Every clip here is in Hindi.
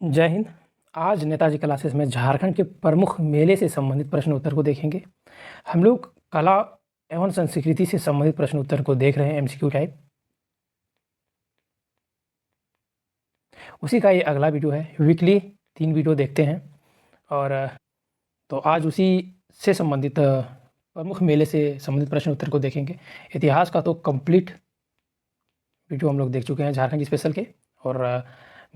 जय हिंद। आज नेताजी क्लासेस में झारखंड के प्रमुख मेले से संबंधित प्रश्न उत्तर को देखेंगे। हम लोग कला एवं संस्कृति से संबंधित प्रश्न उत्तर को देख रहे हैं एमसीक्यू टाइप। उसी का ये अगला वीडियो है। वीकली 3 वीडियो देखते हैं और तो आज उसी से संबंधित प्रमुख मेले से संबंधित प्रश्न उत्तर को देखेंगे। इतिहास का तो कंप्लीट वीडियो हम लोग देख चुके हैं झारखंड स्पेशल के, और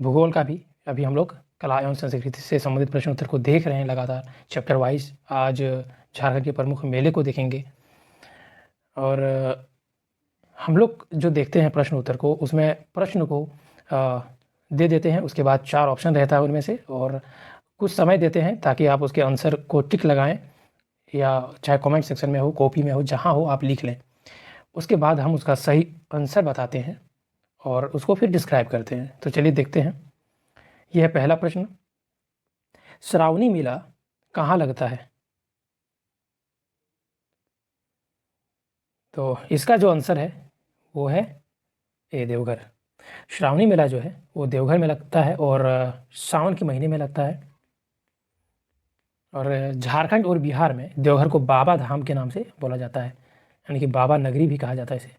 भूगोल का भी अभी हम लोग कला एवं संस्कृति से संबंधित प्रश्न उत्तर को देख रहे हैं लगातार चैप्टर वाइज। आज झारखंड के प्रमुख मेले को देखेंगे और हम लोग जो देखते हैं प्रश्न उत्तर को, उसमें प्रश्न को दे देते हैं, उसके बाद 4 ऑप्शन रहता है उनमें से, और कुछ समय देते हैं ताकि आप उसके आंसर को टिक लगाएं, या चाहे कमेंट सेक्शन में हो, कॉपी में हो, जहां हो आप लिख लें। उसके बाद हम उसका सही आंसर बताते हैं और उसको फिर डिस्क्राइब करते हैं। तो चलिए देखते हैं। यह है पहला प्रश्न। श्रावणी मेला कहाँ लगता है? तो इसका जो आंसर है वो है ए, देवघर। श्रावणी मेला जो है वो देवघर में लगता है और सावन के महीने में लगता है। और झारखंड और बिहार में देवघर को बाबा धाम के नाम से बोला जाता है, यानी कि बाबा नगरी भी कहा जाता है इसे।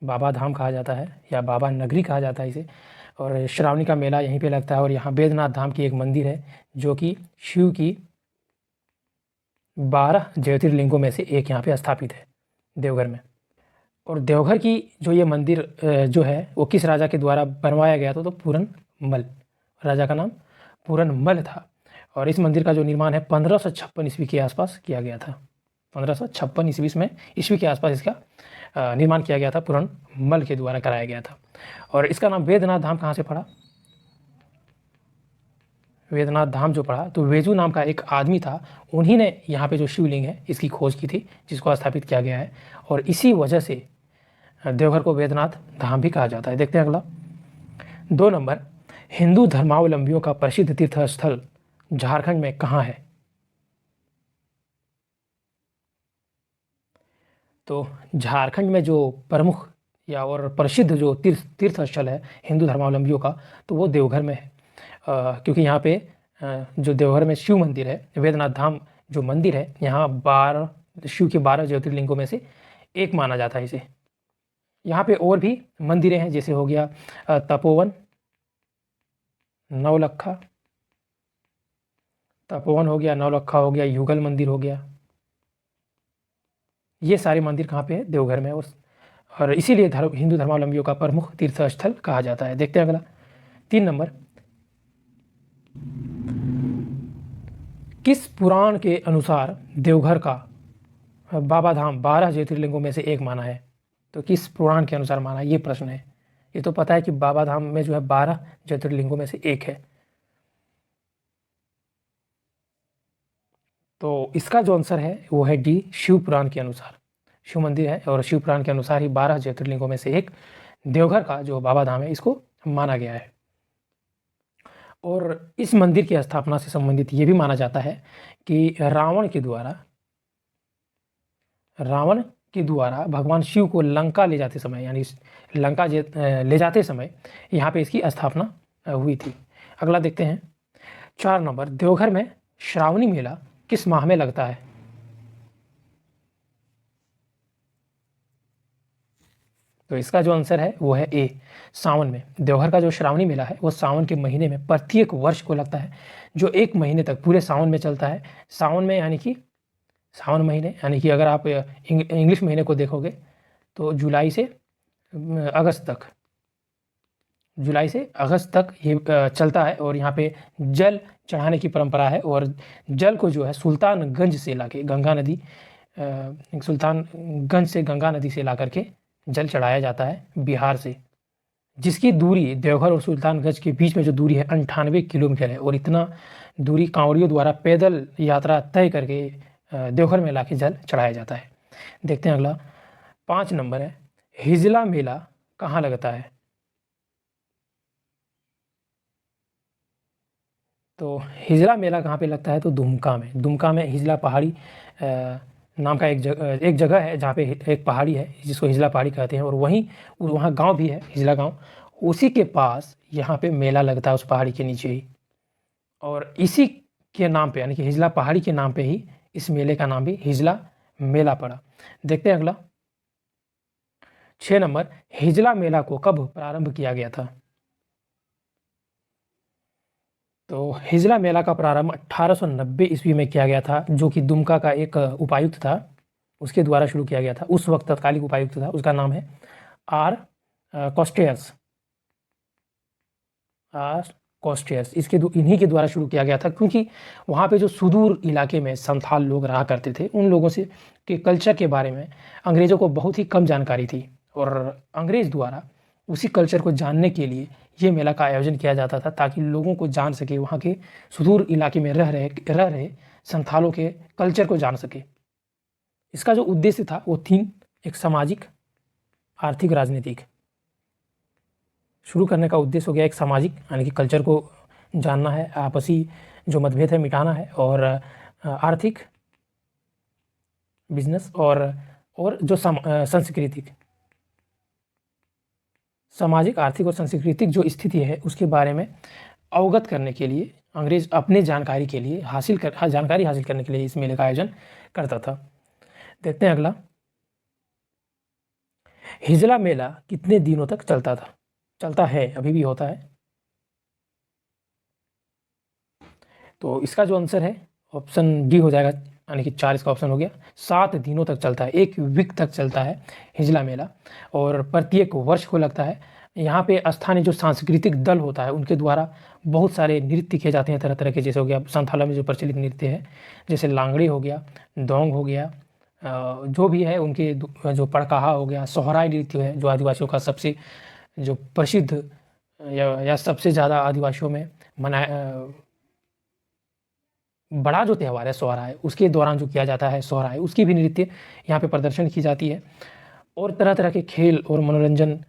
बाबा धाम कहा जाता है या बाबा नगरी कहा जाता है इसे। और श्रावणी का मेला यहीं पे लगता है। और यहाँ बैद्यनाथ धाम की एक मंदिर है जो कि शिव की 12 ज्योतिर्लिंगों में से एक यहाँ पे स्थापित है देवघर में। और देवघर की जो ये मंदिर जो है वो किस राजा के द्वारा बनवाया गया था? तो पूरनमल राजा का नाम पूरनमल था। और इस मंदिर का जो निर्माण है 1556 ईस्वी के आसपास किया गया था। 1556 ईस्वी के आसपास इसका निर्माण किया गया था, पूरनमल के द्वारा कराया गया था। और इसका नाम बैद्यनाथ धाम कहाँ से पड़ा? बैद्यनाथ धाम जो पड़ा तो वेजू नाम का एक आदमी था, उन्हीं ने यहाँ पे जो शिवलिंग है इसकी खोज की थी, जिसको स्थापित किया गया है। और इसी वजह से देवघर को बैद्यनाथ धाम भी कहा जाता है। देखते हैं अगला 2 नंबर। हिंदू धर्मावलंबियों का प्रसिद्ध तीर्थ स्थल झारखंड में कहाँ है? तो झारखंड में जो प्रमुख या और प्रसिद्ध जो तीर्थ स्थल है हिंदू धर्मावलंबियों का, तो वो देवघर में है। क्योंकि यहाँ पे जो देवघर में शिव मंदिर है, बैद्यनाथ धाम जो मंदिर है, यहाँ 12 शिव के 12 ज्योतिर्लिंगों में से एक माना जाता है इसे। यहाँ पे और भी मंदिरें हैं, जैसे हो गया तपोवन, नवलखा, तपोवन हो गया, नवलखा हो गया, युगल मंदिर हो गया। ये सारे मंदिर कहाँ पे है? देवघर में। और इसीलिए हिंदू धर्मावलंबियों का प्रमुख तीर्थ स्थल कहा जाता है। देखते हैं अगला 3 नंबर। किस पुराण के अनुसार देवघर का बाबा धाम 12 ज्योतिर्लिंगों में से एक माना है? तो किस पुराण के अनुसार माना, ये प्रश्न है। ये तो पता है कि बाबा धाम में जो है 12 ज्योतिर्लिंगों में से एक है। तो इसका जो आंसर है वो है डी, शिव पुराण के अनुसार। शिव मंदिर है और शिव पुराण के अनुसार ही 12 ज्योतिर्लिंगों में से एक देवघर का जो बाबा धाम है इसको माना गया है। और इस मंदिर की स्थापना से संबंधित ये भी माना जाता है कि रावण के द्वारा भगवान शिव को लंका ले जाते समय, यानी लंका ले जाते समय यहाँ पे इसकी स्थापना हुई थी। अगला देखते हैं 4 नंबर। देवघर में श्रावणी मेला किस माह में लगता है? तो इसका जो आंसर है वो है ए, सावन में। देवघर का जो श्रावणी मेला है वो सावन के महीने में प्रत्येक वर्ष को लगता है, जो 1 महीने तक पूरे सावन में चलता है। सावन में यानी कि सावन महीने, यानी कि अगर आप इंग्लिश महीने को देखोगे तो जुलाई से अगस्त तक ये चलता है। और यहाँ पे जल चढ़ाने की परंपरा है, और जल को जो है सुल्तानगंज से लाके गंगा नदी से ला करके जल चढ़ाया जाता है बिहार से, जिसकी दूरी देवघर और सुल्तानगंज के बीच में जो दूरी है 98 किलोमीटर है। और इतना दूरी कांवड़ियों द्वारा पैदल यात्रा तय करके देवघर में लाके जल चढ़ाया जाता है। देखते हैं अगला 5 नंबर है। हिजला मेला कहाँ लगता है? तो हिजला मेला कहाँ पे लगता है? तो दुमका में। दुमका में हिजला पहाड़ी नाम का एक जगह है जहाँ पे एक पहाड़ी है जिसको हिजला पहाड़ी कहते हैं, और वहाँ गांव भी है, हिजला गांव। उसी के पास यहाँ पे मेला लगता है उस पहाड़ी के नीचे ही, और इसी के नाम पे यानी कि हिजला पहाड़ी के नाम पे ही इस मेले का नाम भी हिजला मेला पड़ा। देखते हैं अगला 6 नंबर, हिजला मेला को कब प्रारंभ किया गया था? तो हिजला मेला का प्रारंभ 1890 ईस्वी में किया गया था, जो कि दुमका का एक उपायुक्त था, उसके द्वारा शुरू किया गया था। उस वक्त तत्कालिक उपायुक्त था, उसका नाम है आर कॉस्टेयस। इन्हीं के द्वारा शुरू किया गया था, क्योंकि वहाँ पे जो सुदूर इलाके में संथाल लोग रहा करते थे, उन लोगों से के कल्चर के बारे में अंग्रेज़ों को बहुत ही कम जानकारी थी, और अंग्रेज़ द्वारा उसी कल्चर को जानने के लिए ये मेला का आयोजन किया जाता था, ताकि लोगों को जान सके, वहाँ के सुदूर इलाके में रह रहे संथालों के कल्चर को जान सके। इसका जो उद्देश्य था वो 3, एक सामाजिक, आर्थिक, राजनीतिक। शुरू करने का उद्देश्य हो गया एक सामाजिक, यानी कि कल्चर को जानना है, आपसी जो मतभेद है मिटाना है, और आर्थिक, बिजनेस, और जो सांस्कृतिक, सामाजिक, आर्थिक और सांस्कृतिक जो स्थिति है उसके बारे में अवगत करने के लिए अंग्रेज अपने जानकारी के लिए जानकारी हासिल करने के लिए इस मेले का आयोजन करता था। देखते हैं अगला, हिजला मेला कितने दिनों तक चलता है, अभी भी होता है? तो इसका जो आंसर है ऑप्शन डी हो जाएगा, यानी कि 4 इसका ऑप्शन हो गया। 7 दिनों तक चलता है, 1 वीक तक चलता है हिजला मेला, और प्रत्येक वर्ष को लगता है। यहाँ पे स्थानीय जो सांस्कृतिक दल होता है उनके द्वारा बहुत सारे नृत्य किए जाते हैं तरह तरह के, जैसे हो गया संथाला में जो प्रचलित नृत्य है, जैसे लांगड़ी हो गया, दोंग हो गया, जो भी है उनके जो पड़काहा हो गया, सोहराई नृत्य है जो आदिवासियों का सबसे जो प्रसिद्ध या सबसे ज़्यादा आदिवासियों में बड़ा जो त्यौहार है सोहराई, उसके दौरान जो किया जाता है सोहराई, उसकी भी नृत्य यहाँ पे प्रदर्शन की जाती है। और तरह तरह के खेल और मनोरंजन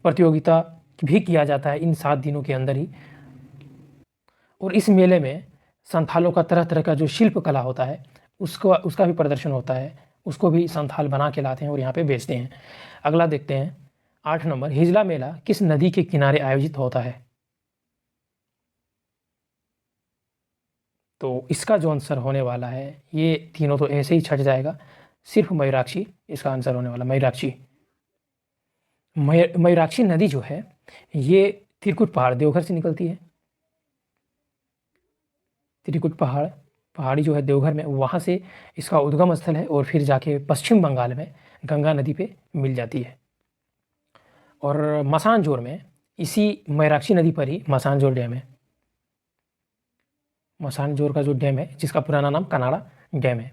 प्रतियोगिता भी किया जाता है इन 7 दिनों के अंदर ही। और इस मेले में संथालों का तरह तरह का जो शिल्प कला होता है उसका भी प्रदर्शन होता है, उसको भी संथाल बना के लाते हैं और यहाँ पे बेचते हैं। अगला देखते हैं 8 नंबर, हिजला मेला किस नदी के किनारे आयोजित होता है? तो इसका जो आंसर होने वाला है, ये तीनों तो ऐसे ही छट जाएगा, सिर्फ मयूराक्षी इसका आंसर होने वाला। मयूराक्षी नदी जो है ये त्रिकुट पहाड़ देवघर से निकलती है। त्रिकुट पहाड़ी जो है देवघर में, वहाँ से इसका उद्गम स्थल है, और फिर जाके पश्चिम बंगाल में गंगा नदी पे मिल जाती है। और मसानजोर में इसी मयूराक्षी नदी पर ही मसानजोर डैम है। मसानजोर का जो डैम है, जिसका पुराना नाम कनाड़ा डैम है।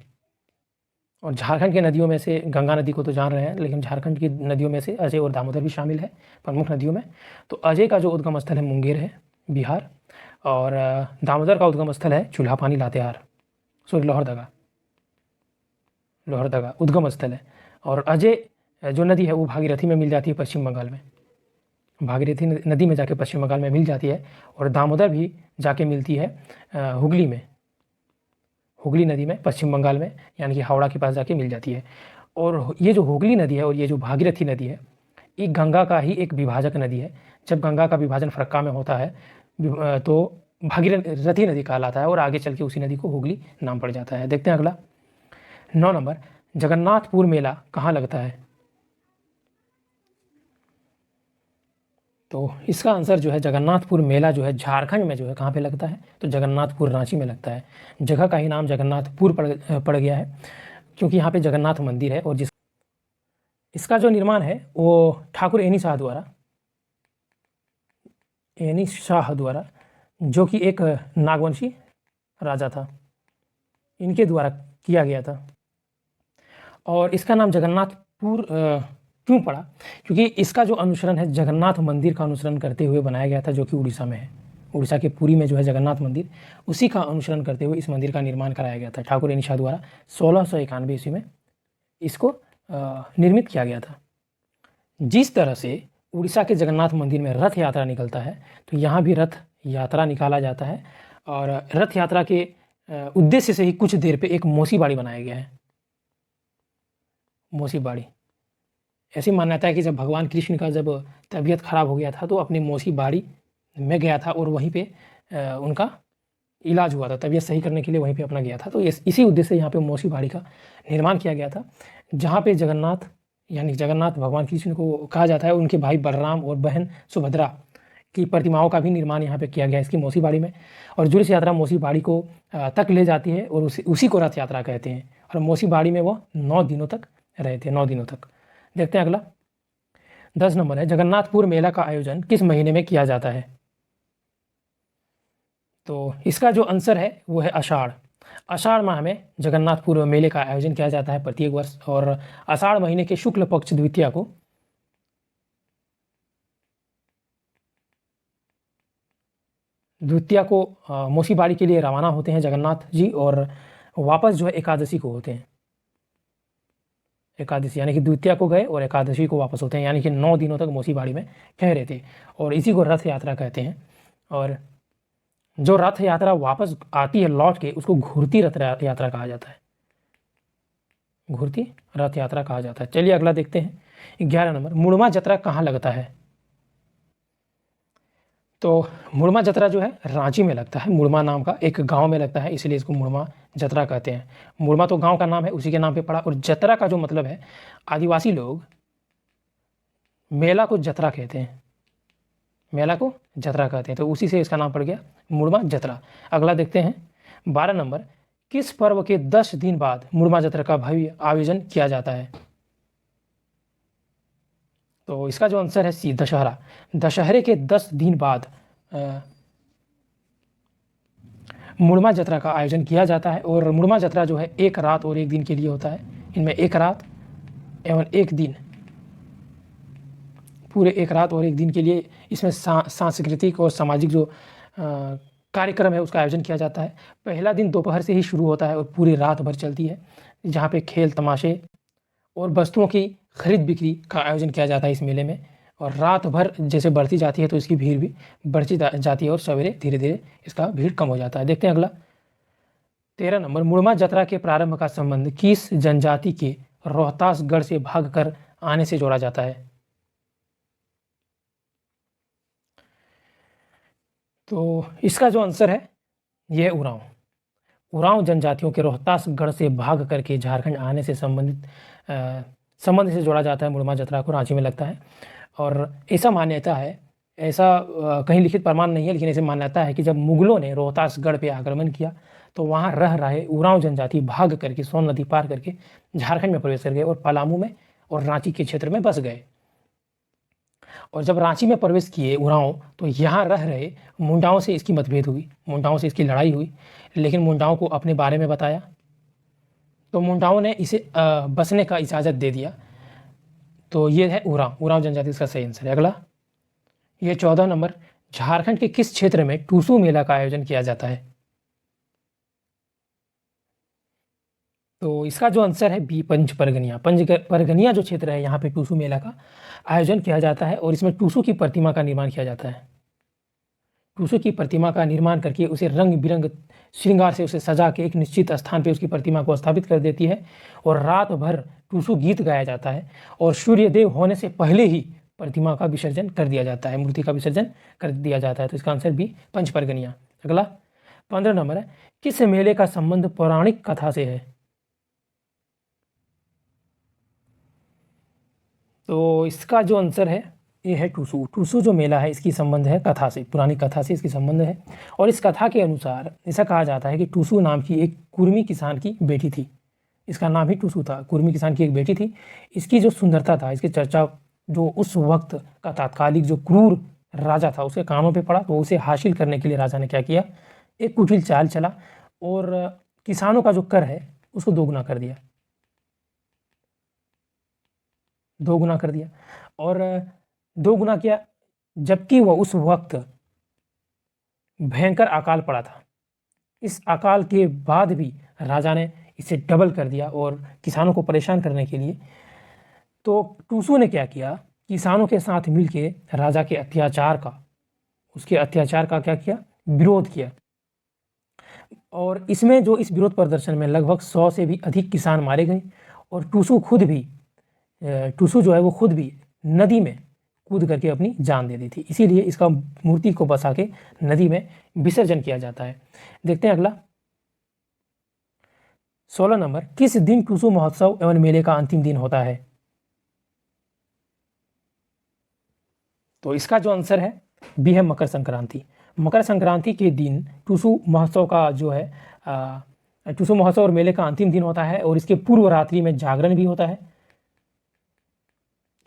और झारखंड की नदियों में से गंगा नदी को तो जान रहे हैं, लेकिन झारखंड की नदियों में से अजय और दामोदर भी शामिल है प्रमुख नदियों में। तो अजय का जो उद्गम स्थल है मुंगेर है, बिहार, और दामोदर का उद्गम स्थल है चूल्हापानी लातेहार, लोहरदगा उद्गम स्थल है। और अजय जो नदी है वो भागीरथी में मिल जाती है पश्चिम बंगाल में, भागीरथी नदी में जाके पश्चिम बंगाल में मिल जाती है। और दामोदर भी जाके मिलती है हुगली में, हुगली नदी में पश्चिम बंगाल में, यानी कि हावड़ा के पास जाके मिल जाती है। और ये जो हुगली नदी है और ये जो भागीरथी नदी है, ये गंगा का ही एक विभाजक नदी है। जब गंगा का विभाजन फरक्का में होता है तो भागीरथी नदी कहलाता है, और आगे चल के उसी नदी को हुगली नाम पड़ जाता है। देखते हैं अगला 9 नंबर, जगन्नाथपुर मेला कहाँ लगता है? तो इसका आंसर जो है जगन्नाथपुर मेला जो है झारखंड में जो है कहाँ पे लगता है? तो जगन्नाथपुर रांची में लगता है। जगह का ही नाम जगन्नाथपुर पड़ गया है, क्योंकि यहाँ पे जगन्नाथ मंदिर है। और इसका जो निर्माण है वो ठाकुर एनी शाह द्वारा, जो कि एक नागवंशी राजा था, इनके द्वारा किया गया था। और इसका नाम जगन्नाथपुर क्यों पड़ा? क्योंकि इसका जो अनुसरण है जगन्नाथ मंदिर का अनुसरण करते हुए बनाया गया था, जो कि उड़ीसा में है। उड़ीसा के पुरी में जो है जगन्नाथ मंदिर, उसी का अनुसरण करते हुए इस मंदिर का निर्माण कराया गया था ठाकुर एनी शाह द्वारा। 1691 ईस्वी में इसको निर्मित किया गया था। जिस तरह से उड़ीसा के जगन्नाथ मंदिर में रथ यात्रा निकलता है, तो यहाँ भी रथ यात्रा निकाला जाता है। और रथ यात्रा के उद्देश्य से ही कुछ देर पे एक मोसी बाड़ी बनाया गया है। मोसी बाड़ी ऐसी मान्यता है कि जब भगवान कृष्ण का जब तबीयत खराब हो गया था तो अपनी मौसी बाड़ी में गया था और वहीं पे उनका इलाज हुआ था, तबीयत सही करने के लिए वहीं पे अपना गया था। तो इसी उद्देश्य से यहाँ पे मौसी बाड़ी का निर्माण किया गया था, जहाँ पे जगन्नाथ यानी जगन्नाथ भगवान कृष्ण को कहा जाता है, उनके भाई बलराम और बहन सुभद्रा की प्रतिमाओं का भी निर्माण यहाँ पे किया गया है इसकी मौसी बाड़ी में। और जुड़ीस यात्रा मौसी बाड़ी को तक ले जाती है और उसी को रथ यात्रा कहते हैं। और मौसी बाड़ी में वो 9 दिनों तक रहे थे, 9 दिनों तक। देखते हैं अगला 10 नंबर है, जगन्नाथपुर मेला का आयोजन किस महीने में किया जाता है? तो इसका जो आंसर है वो है आषाढ़। आषाढ़ माह में जगन्नाथपुर मेले का आयोजन किया जाता है प्रत्येक वर्ष, और आषाढ़ महीने के शुक्ल पक्ष द्वितीया को मौसी बाड़ी के लिए रवाना होते हैं जगन्नाथ जी, और वापस जो है एकादशी को होते हैं। एकादशी यानी कि द्वितीया को गए और एकादशी को वापस होते हैं, यानी कि 9 दिनों तक मौसी बाड़ी में ठहरे थे, और इसी को रथ यात्रा कहते हैं। और जो रथ यात्रा वापस आती है लौट के, उसको घूर्ती रथ यात्रा कहा जाता है, घूर्ती रथ यात्रा कहा जाता है। चलिए अगला देखते हैं 11 नंबर, मुड़मा जत्रा कहाँ लगता है? तो मुड़मा जत्रा जो है रांची में लगता है, मुड़मा नाम का एक गांव में लगता है, इसलिए इसको मुड़मा जत्रा कहते हैं। मुड़मा तो गांव का नाम है, उसी के नाम पे पड़ा। और जत्रा का जो मतलब है, आदिवासी लोग मेला को जत्रा कहते हैं, मेला को जत्रा कहते हैं, तो उसी से इसका नाम पड़ गया मुड़मा जत्रा। अगला देखते हैं 12 नंबर, किस पर्व के 10 दिन बाद मुड़मा जत्रा का भव्य आयोजन किया जाता है? तो इसका जो आंसर है सी, दशहरा। दशहरे के 10 दिन बाद मुड़मा जत्रा का आयोजन किया जाता है। और मुड़मा जत्रा जो है 1 रात और 1 दिन के लिए होता है। इनमें 1 रात एवं 1 दिन, पूरे 1 रात और 1 दिन के लिए इसमें सांस्कृतिक और सामाजिक जो कार्यक्रम है उसका आयोजन किया जाता है। पहला दिन दोपहर से ही शुरू होता है और पूरी रात भर चलती है, जहाँ पे खेल तमाशे और वस्तुओं की खरीद बिक्री का आयोजन किया जाता है इस मेले में। और रात भर जैसे बढ़ती जाती है तो इसकी भीड़ भी बढ़ती जाती है, और सवेरे धीरे धीरे इसका भीड़ कम हो जाता है। देखते हैं अगला 13 नंबर, मुड़मा जत्रा के प्रारंभ का संबंध किस जनजाति के रोहतासगढ़ से भागकर आने से जोड़ा जाता है? तो इसका जो आंसर है यह है उरांव। उरांव जनजातियों के रोहतासगढ़ से भाग करके झारखंड आने से संबंध से जोड़ा जाता है मुड़मा जत्रा को, रांची में लगता है। और ऐसा मान्यता है, ऐसा कहीं लिखित प्रमाण नहीं है, लेकिन ऐसे मान्यता है कि जब मुगलों ने रोहतासगढ़ पे आक्रमण किया तो वहाँ रह रहे उरांव जनजाति भाग करके सोन नदी पार करके झारखंड में प्रवेश कर गए और पलामू में और रांची के क्षेत्र में बस गए। और जब रांची में प्रवेश किए उरांव, तो यहाँ रह रहे मुंडाओं से इसकी मतभेद हुई, मुंडाओं से इसकी लड़ाई हुई, लेकिन मुंडाओं को अपने बारे में बताया तो मुंडाओं ने इसे बसने का इजाज़त दे दिया। तो ये है उरांव जनजाति, इसका सही आंसर है। अगला ये 14 नंबर, झारखंड के किस क्षेत्र में टूसू मेला का आयोजन किया जाता है? तो इसका जो आंसर है बी, पंच परगनिया जो क्षेत्र है यहाँ पे टूसू मेला का आयोजन किया जाता है। और इसमें टूसू की प्रतिमा का निर्माण किया जाता है। टूसू की प्रतिमा का निर्माण करके उसे रंग बिरंग श्रृंगार से उसे सजा के एक निश्चित स्थान पे उसकी प्रतिमा को स्थापित कर देती है, और रात भर टूसू गीत गाया जाता है, और सूर्यदेव होने से पहले ही प्रतिमा का विसर्जन कर दिया जाता है, मूर्ति का विसर्जन कर दिया जाता है। तो इसका आंसर भी पंच परगनिया। अगला 15 नंबर है, किस मेले का संबंध पौराणिक कथा से है? तो इसका जो आंसर है ये है टूसू। टूसू जो मेला है इसकी संबंध है कथा से, पुरानी कथा से इसकी संबंध है। और इस कथा के अनुसार ऐसा कहा जाता है कि टूसू नाम की एक कुर्मी किसान की बेटी थी, इसका नाम ही टूसू था, कुर्मी किसान की एक बेटी थी। इसकी जो सुंदरता था, इसकी चर्चा जो उस वक्त का तात्कालिक जो क्रूर राजा था उसके कानों पे पड़ा, तो उसे हासिल करने के लिए राजा ने क्या किया, एक कुटिल चाल चला और किसानों का जो कर है उसको दोगुना कर दिया, दोगुना कर दिया। और दोगुना किया, जबकि वह उस वक्त भयंकर अकाल पड़ा था। इस अकाल के बाद भी राजा ने इसे डबल कर दिया और किसानों को परेशान करने के लिए तो टूसू ने क्या किया, किसानों के साथ मिलके राजा के अत्याचार का, उसके अत्याचार का क्या किया, विरोध किया। और इसमें जो इस विरोध प्रदर्शन में लगभग 100 से भी अधिक किसान मारे गए और टूसू खुद भी टूसू जो है वो खुद भी नदी में कूद करके अपनी जान दे दी थी, इसीलिए इसका मूर्ति को बसा के नदी में विसर्जन किया जाता है। देखते हैं अगला 16 नंबर, किस दिन टूसू महोत्सव एवं मेले का अंतिम दिन होता है? तो इसका जो आंसर है बी है मकर संक्रांति। मकर संक्रांति के दिन टूसू महोत्सव का जो है टूसू महोत्सव और मेले का अंतिम दिन होता है और इसके पूर्व रात्रि में जागरण भी होता है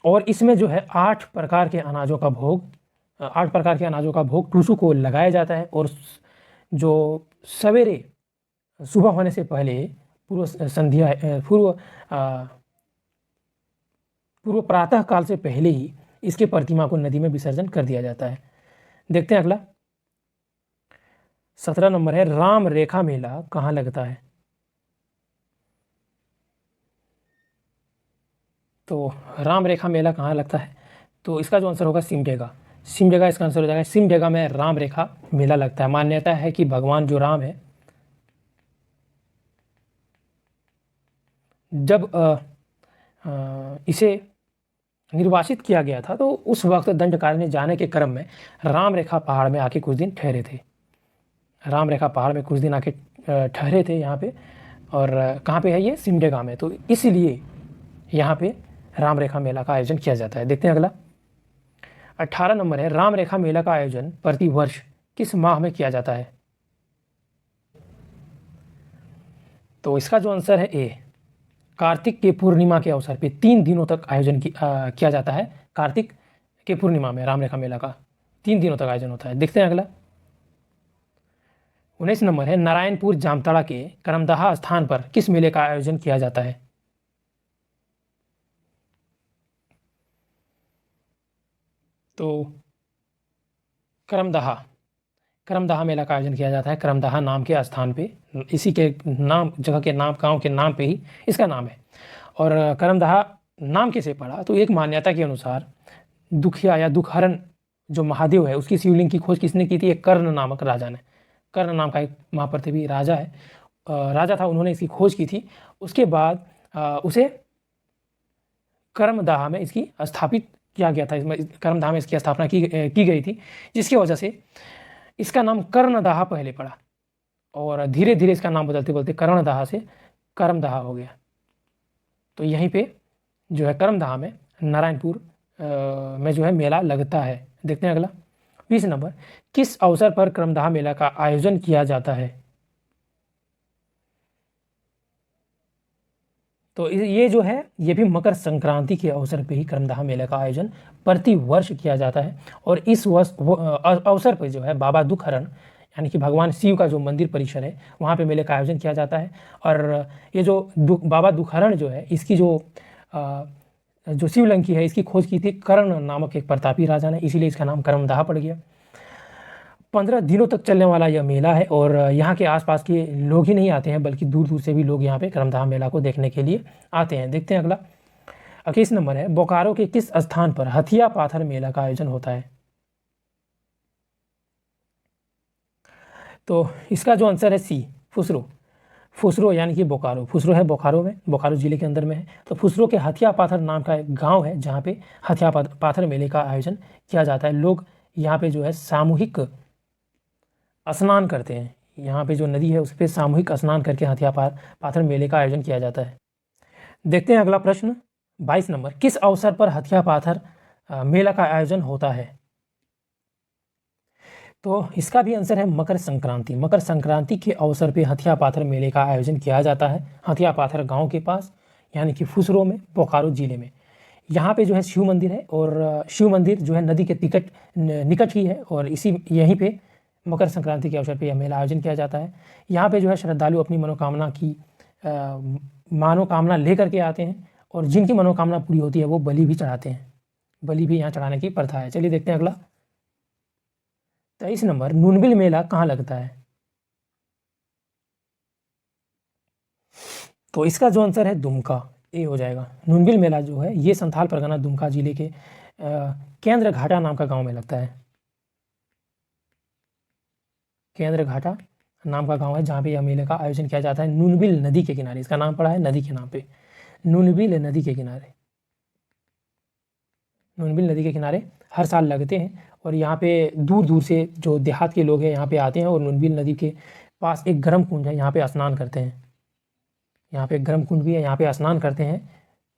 और इसमें जो है 8 प्रकार के अनाजों का भोग टूसू को लगाया जाता है और जो सवेरे सुबह होने से पहले पूर्व प्रातः काल से पहले ही इसके प्रतिमा को नदी में विसर्जन कर दिया जाता है। देखते हैं अगला 17 नंबर है, राम रेखा मेला कहाँ लगता है? तो राम रेखा मेला कहाँ लगता है? तो इसका जो आंसर होगा सिमडेगा इसका आंसर हो जाएगा। सिमडेगा में राम रेखा मेला लगता है। मान्यता है कि भगवान जो राम है जब इसे निर्वासित किया गया था तो उस वक्त दंडकारण्य जाने के क्रम में राम रेखा पहाड़ में आके कुछ दिन ठहरे थे। राम रेखा पहाड़ में कुछ दिन आके ठहरे थे यहाँ पे, और कहाँ पे है ये? सिमडेगा में। तो इसलिए यहाँ पे राम रेखा मेला का आयोजन किया जाता है। देखते हैं अगला 18 नंबर है, राम रेखा मेला का आयोजन प्रति वर्ष किस माह में किया जाता है? तो इसका जो आंसर है ए, कार्तिक के पूर्णिमा के अवसर पे 3 दिनों तक आयोजन किया जाता है। कार्तिक के पूर्णिमा में राम रेखा मेला का 3 दिनों तक आयोजन होता है। देखते हैं अगला 19 नंबर है, नारायणपुर जामताड़ा के करमदहा स्थान पर किस मेले का आयोजन किया जाता है? तो करमदहा मेला का आयोजन किया जाता है करमदहा नाम के स्थान पे। इसी के नाम, जगह के नाम, गांव के नाम पे ही इसका नाम है। और करमदहा नाम कैसे पड़ा? तो एक मान्यता के अनुसार दुखिया या दुखहरण जो महादेव है उसकी शिवलिंग की खोज किसने की थी? एक कर्ण नामक राजा ने। कर्ण नाम का एक महाप्रतिभी राजा है, राजा था, उन्होंने इसकी खोज की थी। उसके बाद उसे करमदहा में इसकी स्थापित किया गया था। इसमें करमदहा में इसकी स्थापना की गई थी, जिसकी वजह से इसका नाम कर्णदहा पहले पड़ा और धीरे धीरे इसका नाम बदलते बदलते कर्णदहा से करमदहा हो गया। तो यहीं पे जो है करमदहा में नारायणपुर में जो है मेला लगता है। देखते हैं अगला 20 नंबर, किस अवसर पर करमदहा मेला का आयोजन किया जाता है? तो ये जो है ये भी मकर संक्रांति के अवसर पे ही करमदहा मेले का आयोजन प्रति वर्ष किया जाता है। और इस वर्ष अवसर पर जो है बाबा दुखहरण यानी कि भगवान शिव का जो मंदिर परिसर है वहाँ पे मेले का आयोजन किया जाता है। और ये जो बाबा दुखहरण जो है इसकी जो शिवलिंग है इसकी खोज की थी कर्ण नामक एक प्रतापी राजा ने, इसीलिए इसका नाम करमदहा पड़ गया। 15 दिनों तक चलने वाला यह मेला है और यहाँ के आसपास के लोग ही नहीं आते हैं बल्कि दूर दूर से भी लोग यहाँ पे करमदहा मेला को देखने के लिए आते हैं। देखते हैं अगला 21 नंबर है, बोकारो के किस स्थान पर हथिया पाथर मेला का आयोजन होता है? तो इसका जो आंसर है सी, फुसरो यानी कि बोकारो। फुसरो है बोकारो में, बोकारो जिले के अंदर में है। तो फुसरो के हथिया पाथर नाम का एक गाँव है जहाँ पे हथिया पाथर मेले का आयोजन किया जाता है। लोग यहाँ पे जो है सामूहिक स्नान करते हैं। यहाँ पे जो नदी है उस पर सामूहिक स्नान करके हथिया पाथर मेले का आयोजन किया जाता है। देखते हैं अगला प्रश्न 22 नंबर, किस अवसर पर हथिया पाथर मेला का आयोजन होता है? तो इसका भी आंसर है मकर संक्रांति। मकर संक्रांति के अवसर पे हथिया पाथर मेले का आयोजन किया जाता है हथिया पाथर गाँव के पास यानी कि फुसरो में, बोकारो जिले में। यहाँ पे जो है शिव मंदिर है और शिव मंदिर जो है नदी के निकट ही है और यहीं पे मकर संक्रांति के अवसर पे यह मेला आयोजन किया जाता है। यहाँ पे जो है श्रद्धालु अपनी मनोकामना लेकर के आते हैं और जिनकी मनोकामना पूरी होती है वो बलि भी चढ़ाते हैं। बलि भी यहाँ चढ़ाने की प्रथा है। चलिए देखते हैं अगला 23 नंबर, नूनबिल मेला कहाँ लगता है? तो इसका जो आंसर है दुमका, ए हो जाएगा। नूनबिल मेला जो है ये संथाल परगना दुमका जिले के केंद्र घाटा नाम का गाँव में लगता है। केंद्र घाटा नाम का गांव है जहाँ पे यह मेले का आयोजन किया जाता है। नूनबिल नदी के किनारे, इसका नाम पड़ा है नदी के नाम पे, नूनबिल नदी के किनारे। नूनबिल नदी के किनारे हर साल लगते हैं और यहाँ पे दूर दूर से जो देहात के लोग हैं यहाँ पे आते हैं और नूनबिल नदी के पास एक गर्म कुंड है, यहाँ पे स्नान करते हैं। यहाँ पे एक गर्म कुंड भी है, यहाँ पे स्नान करते हैं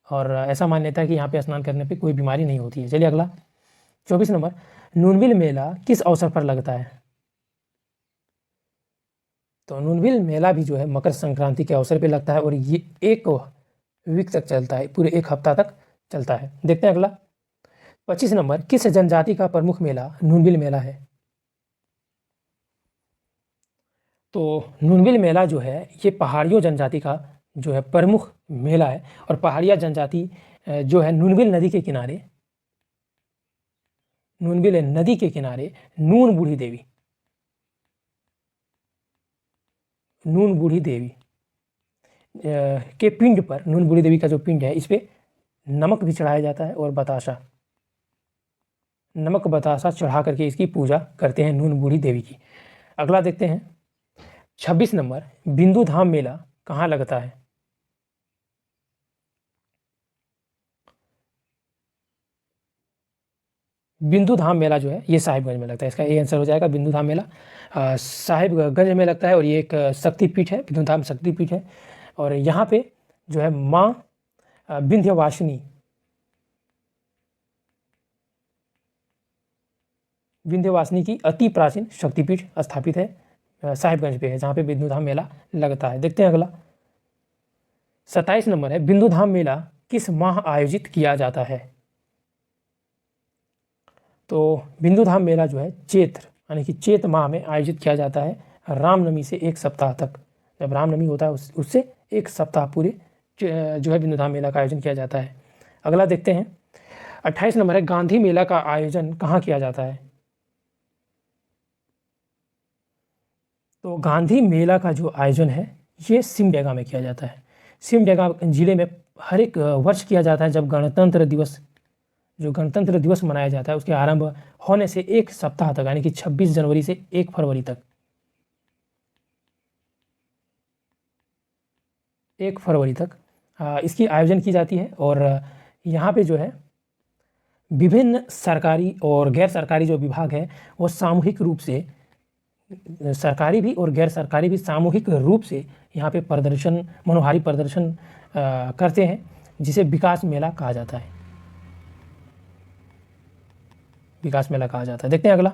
और ऐसा मान्यता है कि यहाँ पे स्नान करने पे कोई बीमारी नहीं होती है। चलिए अगला 24 नंबर, नूनबिल मेला किस अवसर पर लगता है? तो नूनबिल मेला भी जो है मकर संक्रांति के अवसर पे लगता है और ये एक वीक तक चलता है, पूरे एक हफ्ता तक चलता है। देखते हैं अगला 25 नंबर, किस जनजाति का प्रमुख मेला नूनबिल मेला है? तो नूनबिल मेला जो है ये पहाड़ियों जनजाति का जो है प्रमुख मेला है और पहाड़िया जनजाति जो है नूनबिल नदी के किनारे, नूनबिल नदी के किनारे नून बूढ़ी देवी, नून बूढ़ी देवी के पिंड पर, नून बूढ़ी देवी का जो पिंड है इस पे नमक भी चढ़ाया जाता है और बताशा, नमक बताशा चढ़ा करके इसकी पूजा करते हैं नून बूढ़ी देवी की। अगला देखते हैं 26 नंबर, बिंदु धाम मेला कहाँ लगता है? बिंदु धाम मेला जो है ये साहिबगंज में लगता है, इसका ये आंसर हो जाएगा बिंदु धाम मेला साहिबगंज में लगता है और ये एक शक्तिपीठ है, बिंदु धाम शक्तिपीठ है और यहाँ पे जो है माँ विंध्यवासिनी, विंध्यवासिनी की अति प्राचीन शक्तिपीठ स्थापित है साहिबगंज पे है, जहाँ पे बिंदु धाम मेला लगता है। देखते हैं अगला 27 नंबर है, बिंदु धाम मेला किस माह आयोजित किया जाता है? तो बिंदु धाम मेला जो है चैत्र यानी कि चैत माह में आयोजित किया जाता है, रामनवमी से एक सप्ताह तक। जब रामनवमी होता है उससे एक सप्ताह पूरे जो है बिंदु धाम मेला का आयोजन किया जाता है। अगला देखते हैं 28 नंबर है, गांधी मेला का आयोजन कहाँ किया जाता है? तो गांधी मेला का जो आयोजन है ये सिमडेगा में किया जाता है। सिमडेगा जिले में हर एक वर्ष किया जाता है, जब गणतंत्र दिवस, जो गणतंत्र दिवस मनाया जाता है उसके आरंभ होने से एक सप्ताह तक यानी कि 26 जनवरी से 1 फरवरी तक, 1 फरवरी तक इसकी आयोजन की जाती है और यहाँ पे जो है विभिन्न सरकारी और गैर सरकारी जो विभाग है वो सामूहिक रूप से, सरकारी भी और गैर सरकारी भी सामूहिक रूप से यहाँ पे प्रदर्शन, मनोहारी प्रदर्शन करते हैं, जिसे विकास मेला कहा जाता है, विकास मेला कहा जाता है। देखते हैं अगला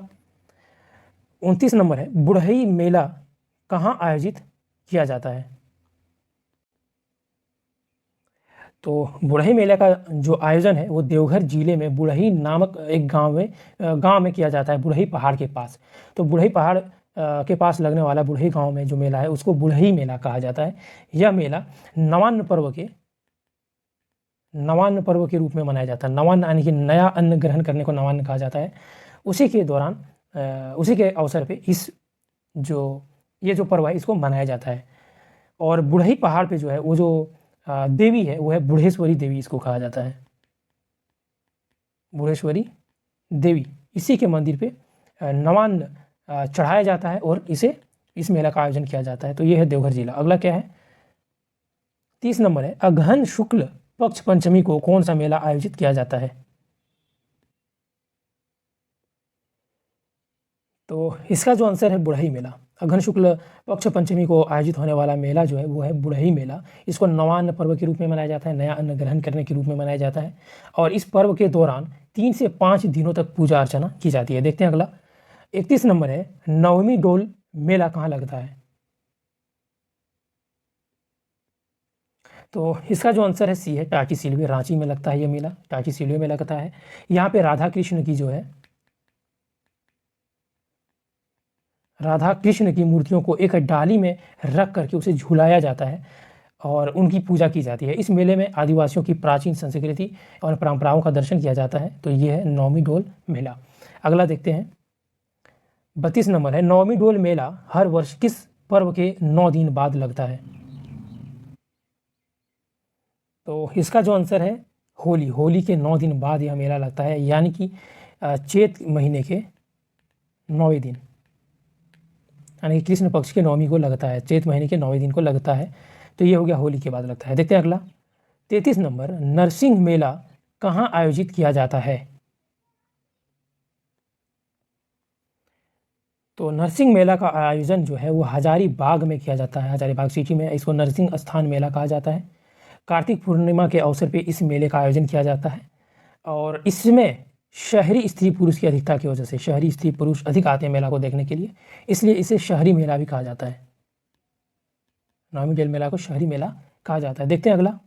29 नंबर है, बुढ़ई मेला कहाँ आयोजित किया जाता है? तो बुढ़ई मेले का जो आयोजन है वो देवघर जिले में बुढ़ई नामक एक गांव में किया जाता है, बुढ़ई पहाड़ के पास। तो बुढ़ई पहाड़ के पास लगने वाला बुढ़ई गांव में जो मेला है उसको बुढ़ई मेला कहा जाता है। यह मेला नवान्न पर्व के रूप में मनाया जाता है। नवान्न यानी कि नया अन्न ग्रहण करने को नवान्न कहा जाता है। उसी के दौरान उसी के अवसर पे ये जो पर्व है इसको मनाया जाता है। और बुढ़ई पहाड़ पे जो है वो जो देवी है वो है बुढ़ेश्वरी देवी, इसको कहा जाता है बुढ़ेश्वरी देवी। इसी के मंदिर पे नवान्न चढ़ाया जाता है और इस मेला का आयोजन किया जाता है। तो ये है देवघर जिला। अगला क्या है 30 नंबर है, अगहन शुक्ल पक्ष पंचमी को कौन सा मेला आयोजित किया जाता है? तो इसका जो आंसर है बुढ़ई मेला। अगहन शुक्ल पक्ष पंचमी को आयोजित होने वाला मेला जो है वो है बुढ़ई मेला। इसको नवान्न पर्व के रूप में मनाया जाता है, नया अन्न ग्रहण करने के रूप में मनाया जाता है और इस पर्व के दौरान 3 से 5 दिनों तक पूजा अर्चना की जाती है। देखते हैं अगला 31 नंबर है, नवमी डोल मेला कहाँ लगता है? तो इसका जो आंसर है सी है, टाटी सिलवे, रांची में लगता है ये मेला, टाटी सिलवे में लगता है। यहाँ पे राधा कृष्ण की मूर्तियों को एक डाली में रख करके उसे झुलाया जाता है और उनकी पूजा की जाती है। इस मेले में आदिवासियों की प्राचीन संस्कृति और परंपराओं का दर्शन किया जाता है। तो ये है नवमी डोल मेला। अगला देखते हैं 32 नंबर है, नवमी डोल मेला हर वर्ष किस पर्व के 9 दिन बाद लगता है? तो इसका जो आंसर है होली के 9 दिन बाद यह मेला लगता है, यानी कि चैत महीने के 9वें दिन, यानी कि कृष्ण पक्ष के 9वीं को लगता है, चैत महीने के 9वें दिन को लगता है। तो ये हो गया होली के बाद लगता है। देखते हैं अगला 33 नंबर, नरसिंह मेला कहाँ आयोजित किया जाता है? तो नरसिंह मेला का आयोजन जो है वो हजारीबाग में किया जाता है, हजारीबाग सिटी में। इसको नरसिंह स्थान मेला कहा जाता है। कार्तिक पूर्णिमा के अवसर पे इस मेले का आयोजन किया जाता है और इसमें शहरी स्त्री पुरुष की अधिकता की वजह से शहरी स्त्री पुरुष अधिक आते हैं मेला को देखने के लिए, इसलिए इसे शहरी मेला भी कहा जाता है। नवमी डेल मेला को शहरी मेला कहा जाता है। देखते हैं अगला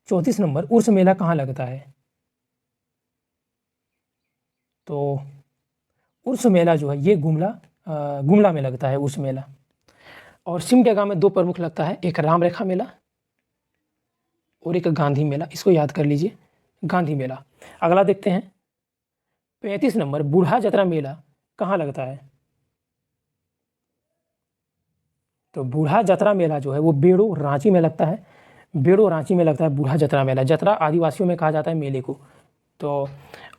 34 नंबर, उर्स मेला कहाँ लगता है? तो उर्स मेला जो है ये गुमला में लगता है उर्स मेला। और सिमडेगा में 2 प्रमुख लगता है, एक राम रेखा मेला और एक गांधी मेला। इसको याद कर लीजिए, गांधी मेला। अगला देखते हैं 35 नंबर, बूढ़ा जतरा मेला कहाँ लगता है? तो बूढ़ा जतरा मेला जो है वो बेड़ो रांची में लगता है। बेड़ो रांची में लगता है बूढ़ा जतरा मेला। जतरा आदिवासियों में कहा जाता है मेले को। तो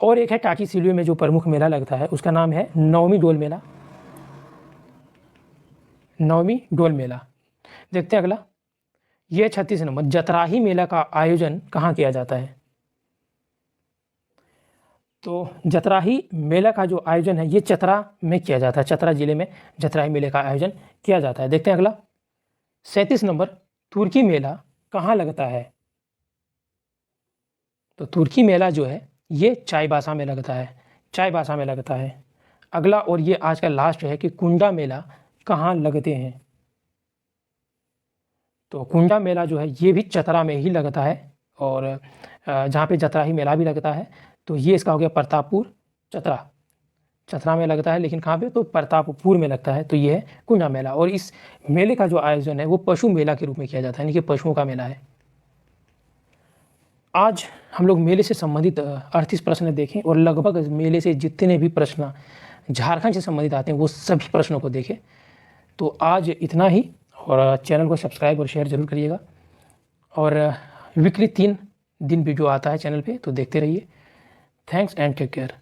और एक है टाकी सिल्वे में जो प्रमुख मेला लगता है उसका नाम है नवमी डोल मेला। नवमी डोल मेला। देखते हैं अगला, ये 36 नंबर, जतराही मेला का आयोजन कहाँ किया जाता है? तो जतराही मेला का जो आयोजन है ये चतरा में किया जाता है। चतरा जिले में जतराही मेले का आयोजन किया जाता है। देखते हैं अगला 37 नंबर, तुर्की मेला कहाँ लगता है? तो तुर्की मेला जो है ये चाईबासा में लगता है। चाईबासा में लगता है। अगला और ये आज का लास्ट है कि कुंडा मेला कहाँ लगते हैं? तो कुंडा मेला जो है ये भी चतरा में ही लगता है और जहाँ पे जतराही मेला भी लगता है। तो ये इसका हो गया प्रतापपुर, चतरा। चतरा में लगता है लेकिन कहाँ पे? तो प्रतापपुर में लगता है। तो ये है कुंडा मेला। और इस मेले का जो आयोजन है वो पशु मेला के रूप में किया जाता है, यानी कि पशुओं का मेला है। आज हम लोग मेले से संबंधित 38 प्रश्न देखें और लगभग मेले से जितने भी प्रश्न झारखंड से संबंधित आते हैं वो सभी प्रश्नों को देखें। तो आज इतना ही, और चैनल को सब्सक्राइब और शेयर जरूर करिएगा। और वीकली 3 दिन वीडियो आता है चैनल पे, तो देखते रहिए। Thanks and take care.